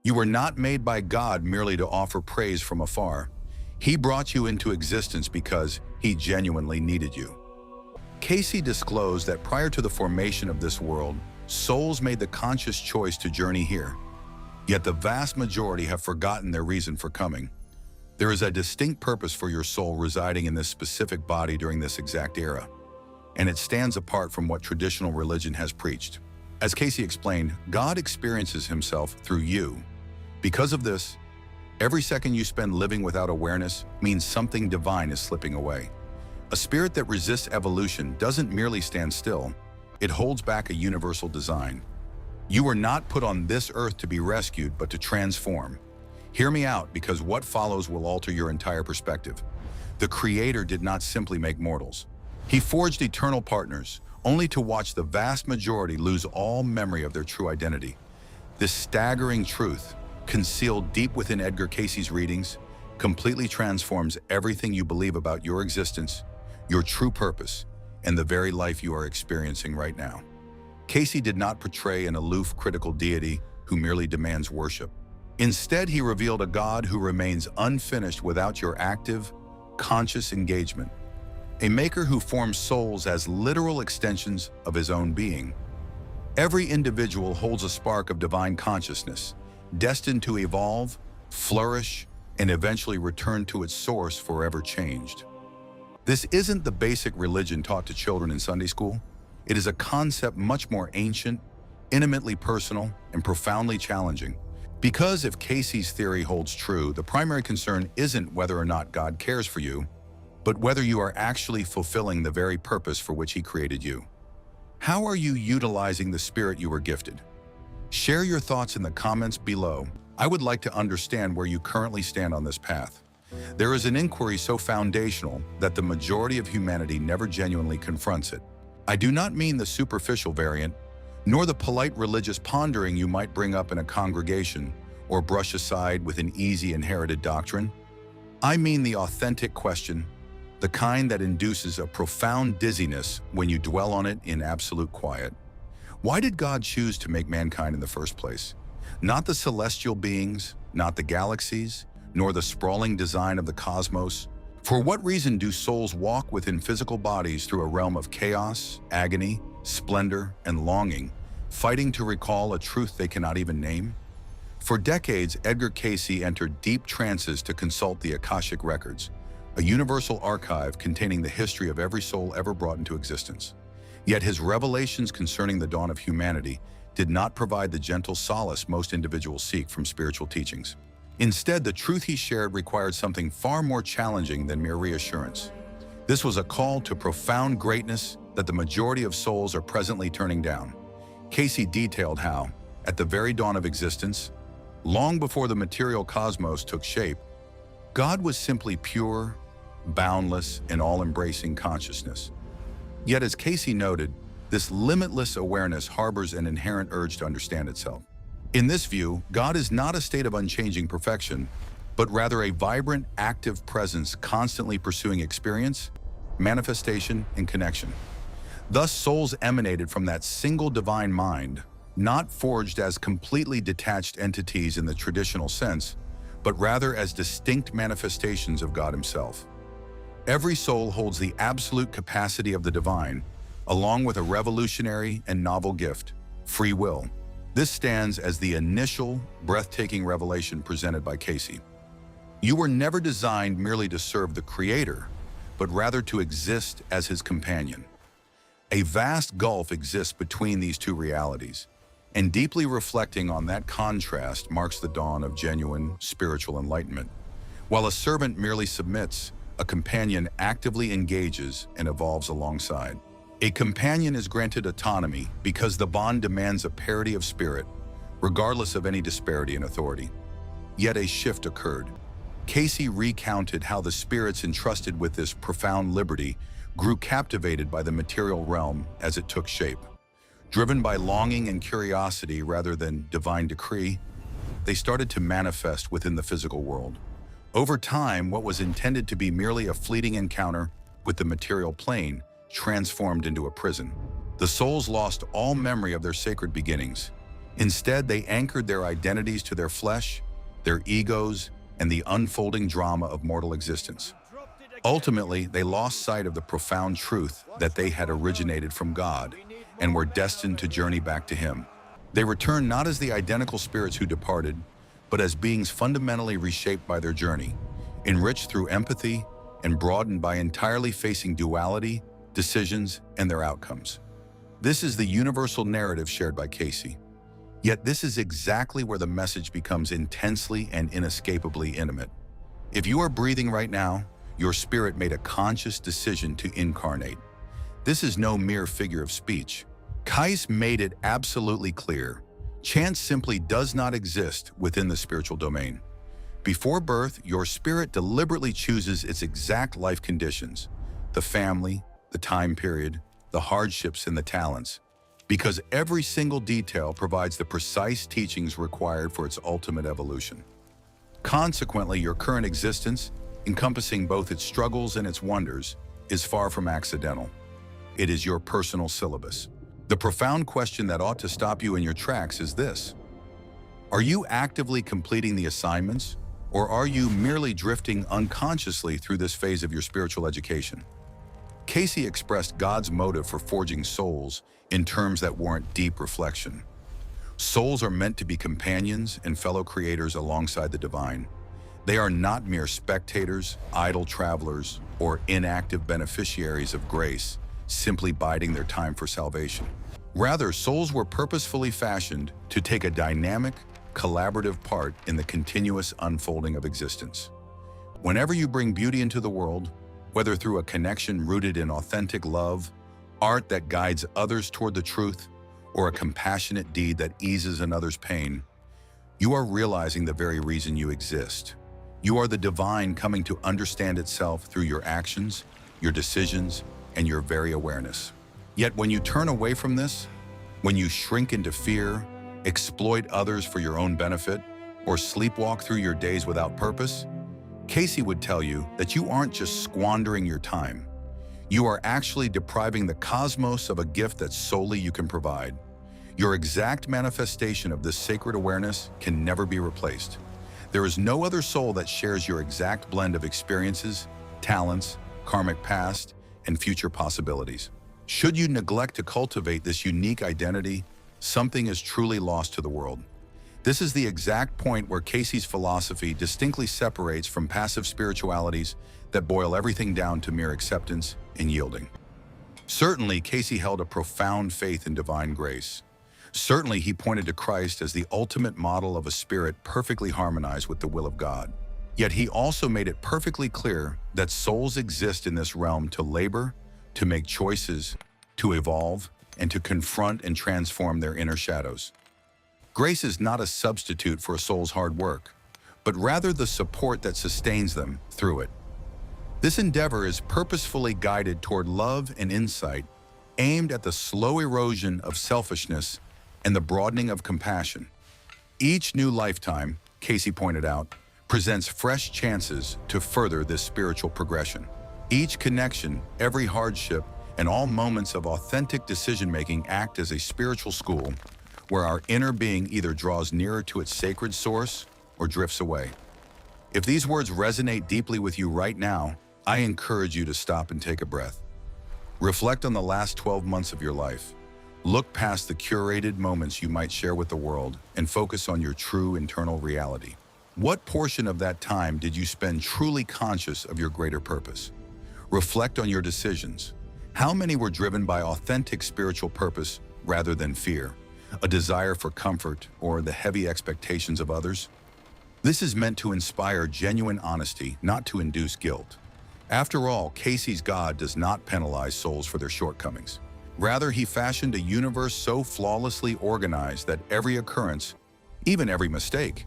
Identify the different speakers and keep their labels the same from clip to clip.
Speaker 1: You were not made by God merely to offer praise from afar. He brought you into existence because he genuinely needed you. Cayce disclosed that prior to the formation of this world, souls made the conscious choice to journey here. Yet the vast majority have forgotten their reason for coming. There is a distinct purpose for your soul residing in this specific body during this exact era, and it stands apart from what traditional religion has preached. As Cayce explained, God experiences himself through you. Because of this, every second you spend living without awareness means something divine is slipping away. A spirit that resists evolution doesn't merely stand still, it holds back a universal design. You were not put on this earth to be rescued, but to transform. Hear me out, because what follows will alter your entire perspective. The Creator did not simply make mortals. He forged eternal partners, only to watch the vast majority lose all memory of their true identity. This staggering truth, concealed deep within Edgar Cayce's readings, completely transforms everything you believe about your existence, your true purpose, and the very life you are experiencing right now. Cayce did not portray an aloof, critical deity who merely demands worship. Instead, he revealed a God who remains unfinished without your active, conscious engagement. A maker who forms souls as literal extensions of his own being. Every individual holds a spark of divine consciousness, destined to evolve, flourish, and eventually return to its source forever changed. This isn't the basic religion taught to children in Sunday school. It is a concept much more ancient, intimately personal, and profoundly challenging. Because if Cayce's theory holds true, the primary concern isn't whether or not God cares for you, but whether you are actually fulfilling the very purpose for which he created you. How are you utilizing the spirit you were gifted? Share your thoughts in the comments below. I would like to understand where you currently stand on this path. There is an inquiry so foundational that the majority of humanity never genuinely confronts it. I do not mean the superficial variant, nor the polite religious pondering you might bring up in a congregation or brush aside with an easy inherited doctrine. I mean the authentic question, the kind that induces a profound dizziness when you dwell on it in absolute quiet. Why did God choose to make mankind in the first place? Not the celestial beings, not the galaxies, nor the sprawling design of the cosmos. For what reason do souls walk within physical bodies through a realm of chaos, agony, splendor, and longing, fighting to recall a truth they cannot even name? For decades, Edgar Cayce entered deep trances to consult the Akashic records, a universal archive containing the history of every soul ever brought into existence. Yet his revelations concerning the dawn of humanity did not provide the gentle solace most individuals seek from spiritual teachings. Instead, the truth he shared required something far more challenging than mere reassurance. This was a call to profound greatness that the majority of souls are presently turning down. Cayce detailed how, at the very dawn of existence, long before the material cosmos took shape, God was simply pure, boundless, and all-embracing consciousness. Yet, as Cayce noted, this limitless awareness harbors an inherent urge to understand itself. In this view, God is not a state of unchanging perfection, but rather a vibrant, active presence constantly pursuing experience, manifestation, and connection. Thus, souls emanated from that single divine mind, not forged as completely detached entities in the traditional sense, but rather as distinct manifestations of God himself. Every soul holds the absolute capacity of the divine, along with a revolutionary and novel gift, free will. This stands as the initial, breathtaking revelation presented by Cayce. You were never designed merely to serve the Creator, but rather to exist as his companion. A vast gulf exists between these two realities, and deeply reflecting on that contrast marks the dawn of genuine spiritual enlightenment. While a servant merely submits, a companion actively engages and evolves alongside. A companion is granted autonomy because the bond demands a parity of spirit, regardless of any disparity in authority. Yet a shift occurred. Cayce recounted how the spirits entrusted with this profound liberty grew captivated by the material realm as it took shape. Driven by longing and curiosity rather than divine decree, they started to manifest within the physical world. Over time, what was intended to be merely a fleeting encounter with the material plane transformed into a prison. The souls lost all memory of their sacred beginnings, Instead, they anchored their identities to their flesh, their egos, and the unfolding drama of mortal existence. Ultimately, they lost sight of the profound truth that they had originated from God and were destined to journey back to Him. They returned not as the identical spirits who departed, but as beings fundamentally reshaped by their journey, enriched through empathy and broadened by entirely facing duality, decisions, and their outcomes. This is the universal narrative shared by Cayce. Yet this is exactly where the message becomes intensely and inescapably intimate. If you are breathing right now, your spirit made a conscious decision to incarnate. This is no mere figure of speech. Cayce made it absolutely clear. Chance simply does not exist within the spiritual domain. Before birth, your spirit deliberately chooses its exact life conditions, the family, the time period, the hardships, and the talents, because every single detail provides the precise teachings required for its ultimate evolution. Consequently, your current existence, encompassing both its struggles and its wonders, is far from accidental. It is your personal syllabus. The profound question that ought to stop you in your tracks is this: are you actively completing the assignments, or are you merely drifting unconsciously through this phase of your spiritual education? Cayce expressed God's motive for forging souls in terms that warrant deep reflection. Souls are meant to be companions and fellow creators alongside the divine. They are not mere spectators, idle travelers, or inactive beneficiaries of grace, simply biding their time for salvation. Rather, souls were purposefully fashioned to take a dynamic, collaborative part in the continuous unfolding of existence. Whenever you bring beauty into the world, whether through a connection rooted in authentic love, art that guides others toward the truth, or a compassionate deed that eases another's pain, you are realizing the very reason you exist. You are the divine coming to understand itself through your actions, your decisions, and your very awareness. Yet when you turn away from this, when you shrink into fear, exploit others for your own benefit, or sleepwalk through your days without purpose, Cayce would tell you that you aren't just squandering your time. You are actually depriving the cosmos of a gift that solely you can provide. Your exact manifestation of this sacred awareness can never be replaced. There is no other soul that shares your exact blend of experiences, talents, karmic past, and future possibilities. Should you neglect to cultivate this unique identity, something is truly lost to the world. This is the exact point where Cayce's philosophy distinctly separates from passive spiritualities that boil everything down to mere acceptance and yielding. Certainly, Cayce held a profound faith in divine grace. Certainly, he pointed to Christ as the ultimate model of a spirit perfectly harmonized with the will of God. Yet he also made it perfectly clear that souls exist in this realm to labor, to make choices, to evolve, and to confront and transform their inner shadows. Grace is not a substitute for a soul's hard work, but rather the support that sustains them through it. This endeavor is purposefully guided toward love and insight, aimed at the slow erosion of selfishness and the broadening of compassion. Each new lifetime, Cayce pointed out, presents fresh chances to further this spiritual progression. Each connection, every hardship, and all moments of authentic decision-making act as a spiritual school where our inner being either draws nearer to its sacred source or drifts away. If these words resonate deeply with you right now, I encourage you to stop and take a breath. Reflect on the last 12 months of your life. Look past the curated moments you might share with the world and focus on your true internal reality. What portion of that time did you spend truly conscious of your greater purpose? Reflect on your decisions. How many were driven by authentic spiritual purpose rather than fear, a desire for comfort, or the heavy expectations of others? This is meant to inspire genuine honesty, not to induce guilt. After all, Cayce's God does not penalize souls for their shortcomings. Rather, he fashioned a universe so flawlessly organized that every occurrence, even every mistake,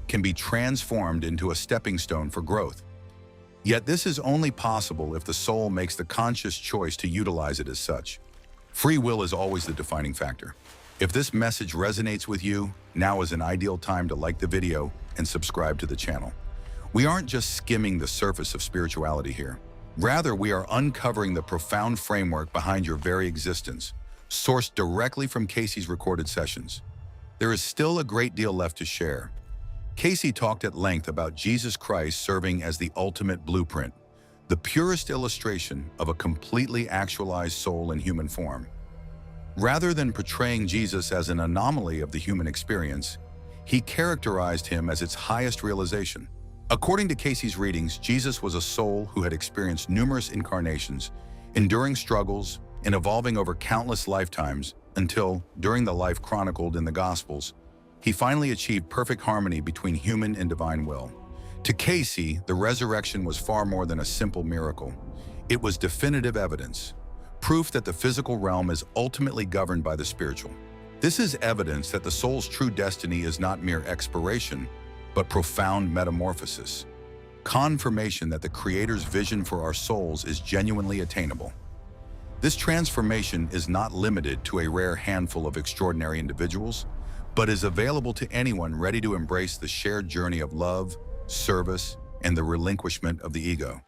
Speaker 1: can be transformed into a stepping stone for growth. Yet this is only possible if the soul makes the conscious choice to utilize it as such. Free will is always the defining factor. If this message resonates with you, now is an ideal time to like the video and subscribe to the channel. We aren't just skimming the surface of spirituality here. Rather, we are uncovering the profound framework behind your very existence, sourced directly from Cayce's recorded sessions. There is still a great deal left to share. Cayce talked at length about Jesus Christ serving as the ultimate blueprint, the purest illustration of a completely actualized soul in human form. Rather than portraying Jesus as an anomaly of the human experience, he characterized him as its highest realization. According to Cayce's readings, Jesus was a soul who had experienced numerous incarnations, enduring struggles, and evolving over countless lifetimes until, during the life chronicled in the Gospels, he finally achieved perfect harmony between human and divine will. To Cayce, the resurrection was far more than a simple miracle. It was definitive evidence, proof that the physical realm is ultimately governed by the spiritual. This is evidence that the soul's true destiny is not mere expiration, but profound metamorphosis. Confirmation that the Creator's vision for our souls is genuinely attainable. This transformation is not limited to a rare handful of extraordinary individuals, but is available to anyone ready to embrace the shared journey of love, service, and the relinquishment of the ego.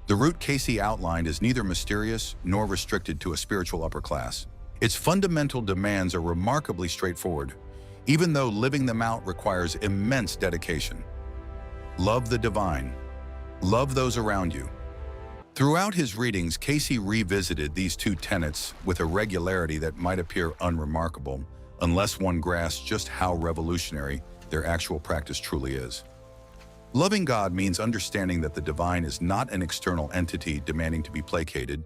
Speaker 1: The route Cayce outlined is neither mysterious nor restricted to a spiritual upper class. Its fundamental demands are remarkably straightforward, even though living them out requires immense dedication. Love the divine. Love those around you. Throughout his readings, Cayce revisited these two tenets with a regularity that might appear unremarkable, unless one grasps just how revolutionary their actual practice truly is. Loving God means understanding that the divine is not an external entity demanding to be placated,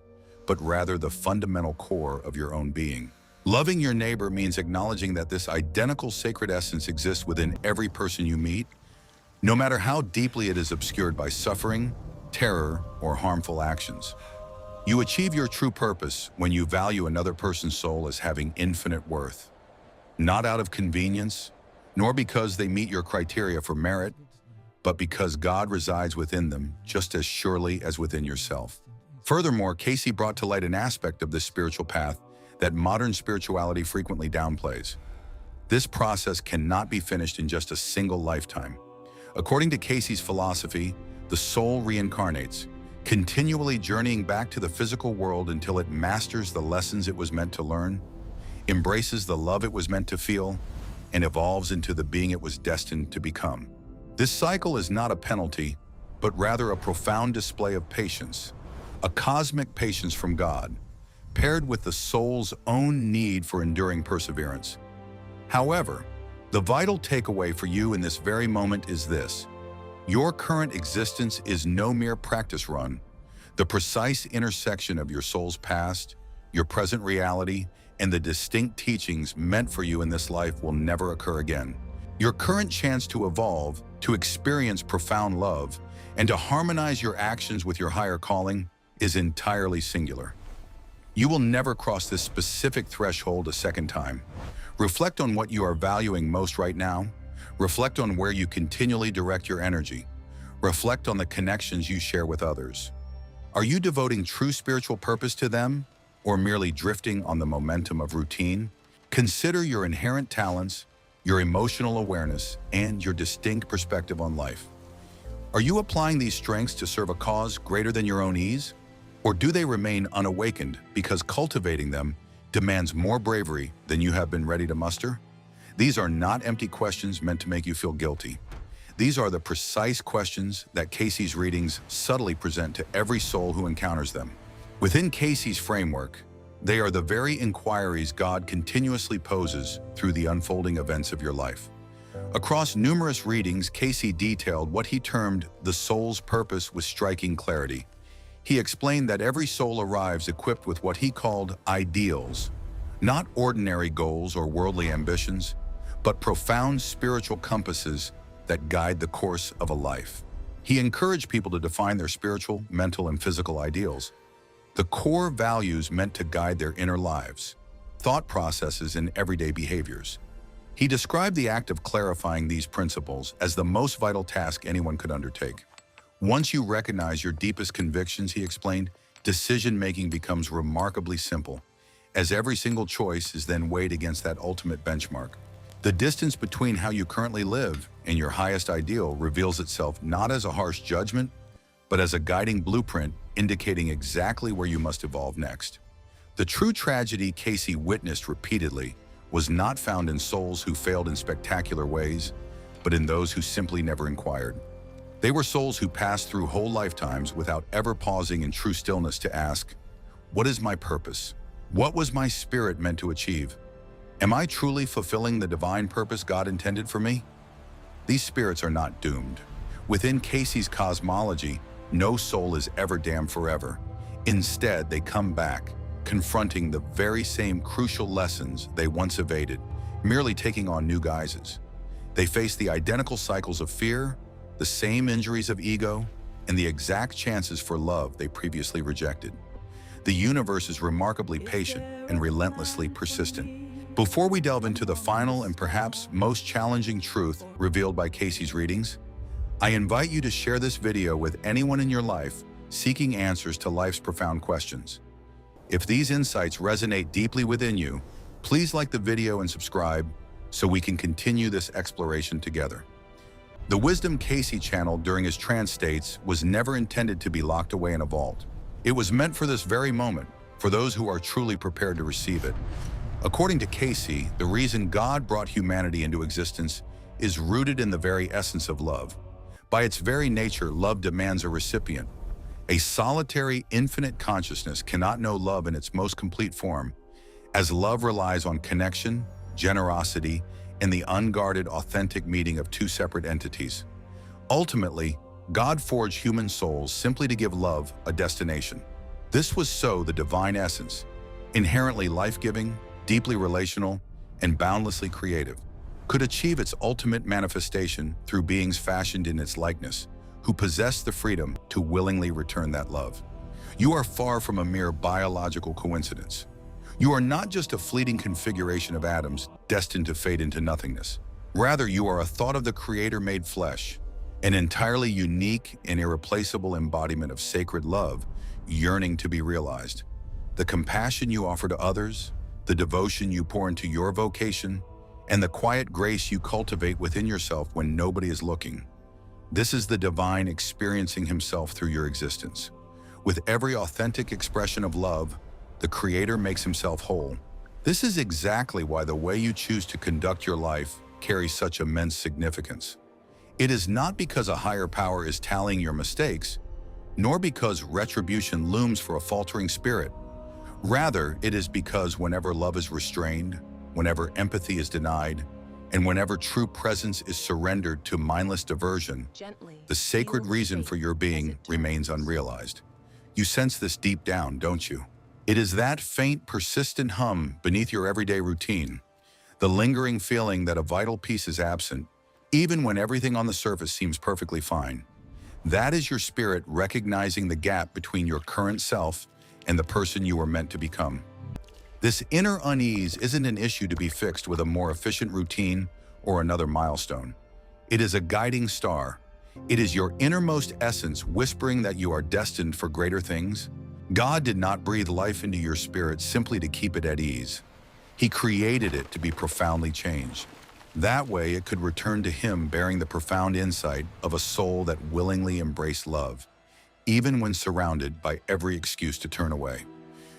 Speaker 1: but rather the fundamental core of your own being. Loving your neighbor means acknowledging that this identical sacred essence exists within every person you meet, no matter how deeply it is obscured by suffering, terror, or harmful actions. You achieve your true purpose when you value another person's soul as having infinite worth, not out of convenience, nor because they meet your criteria for merit, but because God resides within them just as surely as within yourself. Furthermore, Cayce brought to light an aspect of this spiritual path that modern spirituality frequently downplays. This process cannot be finished in just a single lifetime. According to Cayce's philosophy, the soul reincarnates, continually journeying back to the physical world until it masters the lessons it was meant to learn, embraces the love it was meant to feel, and evolves into the being it was destined to become. This cycle is not a penalty, but rather a profound display of patience, a cosmic patience from God, paired with the soul's own need for enduring perseverance. However, the vital takeaway for you in this very moment is this: your current existence is no mere practice run. The precise intersection of your soul's past, your present reality, and the distinct teachings meant for you in this life will never occur again. Your current chance to evolve, to experience profound love, and to harmonize your actions with your higher calling is entirely singular. You will never cross this specific threshold a second time. Reflect on what you are valuing most right now. Reflect on where you continually direct your energy. Reflect on the connections you share with others. Are you devoting true spiritual purpose to them, or merely drifting on the momentum of routine? Consider your inherent talents, your emotional awareness, and your distinct perspective on life. Are you applying these strengths to serve a cause greater than your own ease? Or do they remain unawakened because cultivating them demands more bravery than you have been ready to muster? These are not empty questions meant to make you feel guilty. These are the precise questions that Cayce's readings subtly present to every soul who encounters them. Within Cayce's framework, they are the very inquiries God continuously poses through the unfolding events of your life. Across numerous readings, Cayce detailed what he termed the soul's purpose with striking clarity. He explained that every soul arrives equipped with what he called ideals, not ordinary goals or worldly ambitions, but profound spiritual compasses that guide the course of a life. He encouraged people to define their spiritual, mental, and physical ideals, the core values meant to guide their inner lives, thought processes, and everyday behaviors. He described the act of clarifying these principles as the most vital task anyone could undertake. Once you recognize your deepest convictions, he explained, decision-making becomes remarkably simple, as every single choice is then weighed against that ultimate benchmark. The distance between how you currently live and your highest ideal reveals itself not as a harsh judgment, but as a guiding blueprint indicating exactly where you must evolve next. The true tragedy Cayce witnessed repeatedly was not found in souls who failed in spectacular ways, but in those who simply never inquired. They were souls who passed through whole lifetimes without ever pausing in true stillness to ask, what is my purpose? What was my spirit meant to achieve? Am I truly fulfilling the divine purpose God intended for me? These spirits are not doomed. Within Cayce's cosmology, no soul is ever damned forever. Instead, they come back, confronting the very same crucial lessons they once evaded, merely taking on new guises. They face the identical cycles of fear, the same injuries of ego, and the exact chances for love they previously rejected. The universe is remarkably patient and relentlessly persistent. Before we delve into the final and perhaps most challenging truth revealed by Cayce's readings, I invite you to share this video with anyone in your life seeking answers to life's profound questions. If these insights resonate deeply within you, please like the video and subscribe so we can continue this exploration together. The wisdom Cayce channeled during his trance states was never intended to be locked away in a vault. It was meant for this very moment, for those who are truly prepared to receive it. According to Cayce, the reason God brought humanity into existence is rooted in the very essence of love. By its very nature, love demands a recipient. A solitary, infinite consciousness cannot know love in its most complete form, as love relies on connection, generosity, and the unguarded, authentic meeting of two separate entities. Ultimately, God forged human souls simply to give love a destination. This was so the divine essence, inherently life-giving, deeply relational, and boundlessly creative, could achieve its ultimate manifestation through beings fashioned in its likeness, who possess the freedom to willingly return that love. You are far from a mere biological coincidence. You are not just a fleeting configuration of atoms destined to fade into nothingness. Rather, you are a thought of the Creator made flesh, an entirely unique and irreplaceable embodiment of sacred love yearning to be realized. The compassion you offer to others, the devotion you pour into your vocation, and the quiet grace you cultivate within yourself when nobody is looking. This is the divine experiencing himself through your existence. With every authentic expression of love, the Creator makes himself whole. This is exactly why the way you choose to conduct your life carries such immense significance. It is not because a higher power is tallying your mistakes, nor because retribution looms for a faltering spirit. Rather, it is because whenever love is restrained, whenever empathy is denied, and whenever true presence is surrendered to mindless diversion, the sacred reason for your being remains unrealized. You sense this deep down, don't you? It is that faint, persistent hum beneath your everyday routine, the lingering feeling that a vital piece is absent, even when everything on the surface seems perfectly fine. That is your spirit recognizing the gap between your current self and the person you were meant to become. This inner unease isn't an issue to be fixed with a more efficient routine or another milestone. It is a guiding star. It is your innermost essence whispering that you are destined for greater things. God did not breathe life into your spirit simply to keep it at ease. He created it to be profoundly changed. That way, it could return to Him bearing the profound insight of a soul that willingly embraced love, even when surrounded by every excuse to turn away.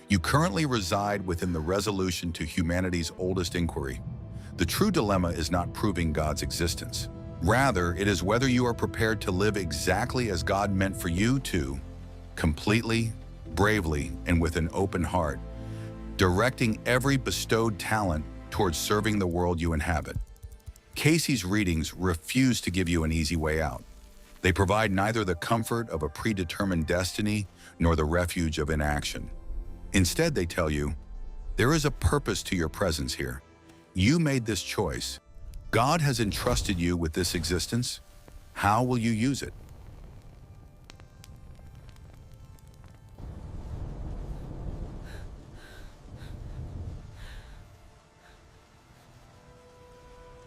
Speaker 1: You currently reside within the resolution to humanity's oldest inquiry. The true dilemma is not proving God's existence. Rather, it is whether you are prepared to live exactly as God meant for you to, completely, bravely, and with an open heart, directing every bestowed talent towards serving the world you inhabit. Cayce's readings refuse to give you an easy way out. They provide neither the comfort of a predetermined destiny nor the refuge of inaction. Instead, they tell you, there is a purpose to your presence here. You made this choice. God has entrusted you with this existence. How will you use it?